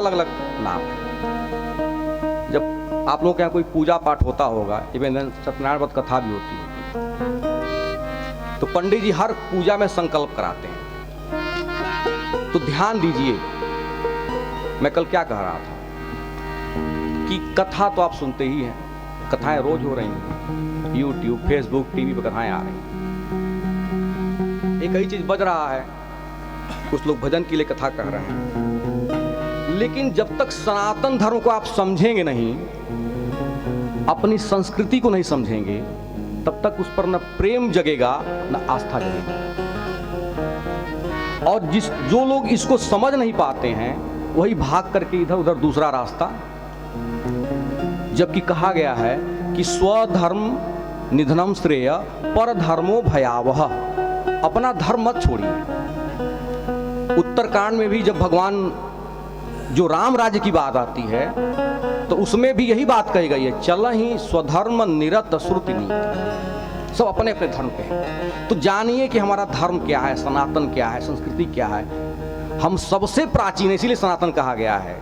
अलग अलग नाम है। जब आप लोगों के यहाँ कोई पूजा पाठ होता होगा, इवन सत्यनारायण व्रत कथा भी होती होगी, तो पंडित जी हर पूजा में संकल्प कराते हैं। तो ध्यान दीजिए, मैं कल क्या कह रहा था कि कथा तो आप सुनते ही हैं, कथाएं रोज हो रही हैं, यूट्यूब, फेसबुक, टीवी पर कथाएं आ रही हैं। एक ही चीज बज रहा है, कुछ लोग भजन के लिए कथा कह रहे हैं, लेकिन जब तक सनातन धर्म को आप समझेंगे नहीं, अपनी संस्कृति को नहीं समझेंगे, तब तक उस पर न प्रेम जगेगा न आस्था जगेगी। और जो लोग इसको समझ नहीं पाते हैं, वही भाग करके इधर उधर दूसरा रास्ता, जबकि कहा गया है कि स्वधर्म निधनम श्रेय पर धर्मो भयावह। अपना धर्म मत छोड़िए। उत्तरकांड में भी जब भगवान जो राम राज्य की बात आती है, तो उसमें भी यही बात कही गई है, चल ही स्वधर्म निरत श्रुति नीति। सब अपने अपने धर्म पे हैं। तो जानिए कि हमारा धर्म क्या है, सनातन क्या है, संस्कृति क्या है। हम सबसे प्राचीन, इसीलिए सनातन कहा गया है,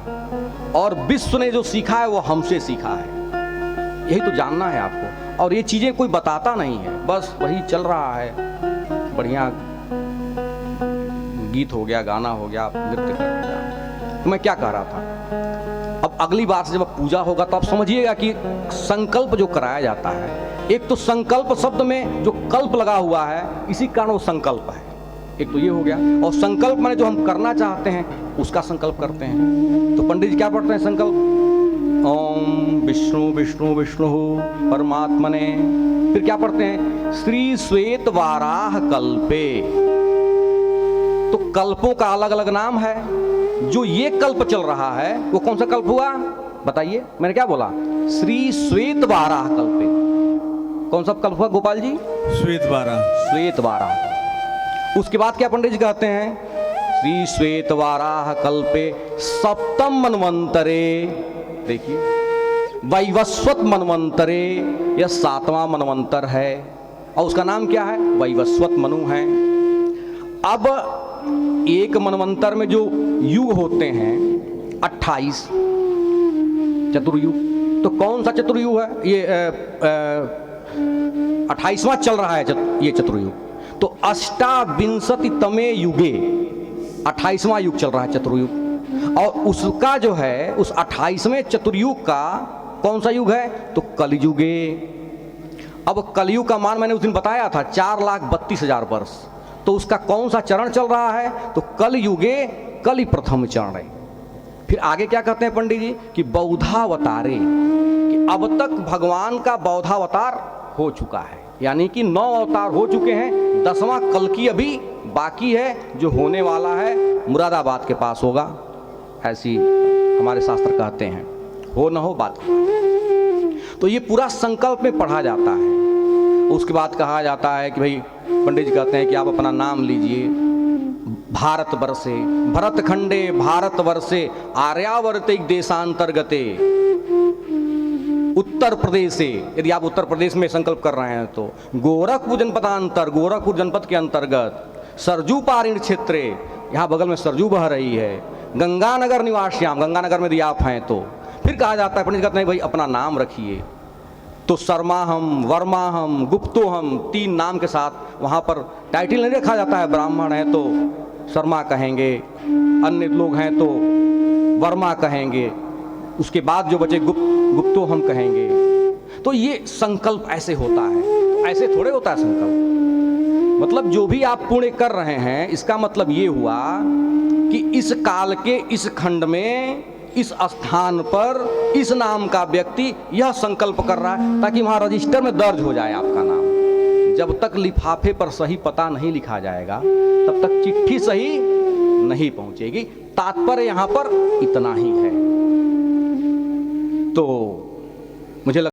और विश्व ने जो सीखा है वो हमसे सीखा है। यही तो जानना है आपको। और ये चीजें कोई बताता नहीं है, बस वही चल रहा है। बढ़िया गीत हो गया, गाना हो गया, नृत्य कर गया। तो मैं क्या कह रहा था, अब अगली बार से जब पूजा होगा तो आप समझिएगा कि संकल्प जो कराया जाता है, एक तो संकल्प शब्द में जो कल्प लगा हुआ है, इसी कारण वो संकल्प है। एक तो ये हो गया, और संकल्प माने जो हम करना चाहते हैं उसका संकल्प करते हैं। तो पंडित जी क्या पढ़ते हैं संकल्प? ओम विष्णु विष्णु विष्णु परमात्मने। फिर क्या पढ़ते हैं? श्री श्वेत वाराह कल्पे। तो कल्पों का अलग अलग नाम है। जो ये कल्प चल रहा है वो कौन सा कल्प हुआ बताइए? मैंने क्या बोला? श्री श्वेत वाराह कल्पे। कौन सा कल्प हुआ गोपाल जी? श्वेत वाराह। श्वेत वाराह। उसके बाद क्या पंडित जी कहते हैं? श्री श्वेत वाराह कल्पे सप्तम मनवंतरे। देखिए, वैवस्वत मनवंतरे, यह 7वां मनवंतर है, और उसका नाम क्या है? वैवस्वत मनु है। अब एक मनवंतर में जो युग होते हैं 28 चतुर्युग। तो कौन सा चतुर्युग है? ये 28वां चल रहा है ये चतुर्युग। तो अष्टाविंशति तमे युगे 28वां युग चल रहा है चतुर्युग। और उसका जो है, उस 28वें चतुर्युग का कौन सा युग है? तो कलयुगे। अब कलयुग का मान मैंने उस दिन बताया था 4,32,000 वर्ष। तो उसका कौन सा चरण चल रहा है? तो कलयुगे कलि प्रथम चरण है। फिर आगे क्या कहते हैं पंडित जी? कि बौद्धावतारे, कि अब तक भगवान का बौद्धावतार हो चुका है, यानी कि 9 अवतार हो चुके हैं। 10वां कल्कि अभी बाकी है, जो होने वाला है, मुरादाबाद के पास होगा, ऐसी हमारे शास्त्र कहते हैं। हो न हो बात। तो ये पूरा संकल्प में पढ़ा जाता है। उसके बाद कहा जाता है कि भाई, पंडित जी कहते हैं कि आप अपना नाम लीजिए। भारत वर्षे भरत खंडे भारत वर्षे आर्यावर्तिक देशांतर्गते उत्तर प्रदेश। यदि आप उत्तर प्रदेश में संकल्प कर रहे हैं तो गोरखपुर जनपदांतर, गोरखपुर जनपद के अंतर्गत सरजू पारिण क्षेत्रे, यहाँ बगल में सरजू बह रही है, गंगानगर निवास्याम, गंगानगर में यदि आप हैं तो। फिर कहा जाता है, पंडित कहते हैं भाई अपना नाम रखिए। तो शर्मा हम, वर्मा हम, गुप्तो हम, 3 नाम के साथ वहाँ पर टाइटल नहीं रखा जाता है। ब्राह्मण है तो शर्मा कहेंगे, अन्य लोग हैं तो वर्मा कहेंगे, उसके बाद जो बचे गुप्तो हम कहेंगे। तो ये संकल्प ऐसे होता है, ऐसे थोड़े होता है संकल्प। मतलब जो भी आप पुण्य कर रहे हैं, इसका मतलब ये हुआ कि इस काल के इस खंड में, इस स्थान पर, इस नाम का व्यक्ति यह संकल्प कर रहा है, ताकि वहां रजिस्टर में दर्ज हो जाए आपका नाम। जब तक लिफाफे पर सही पता नहीं लिखा जाएगा, तब तक चिट्ठी सही नहीं पहुंचेगी। तात्पर्य यहां पर इतना ही है। तो मुझे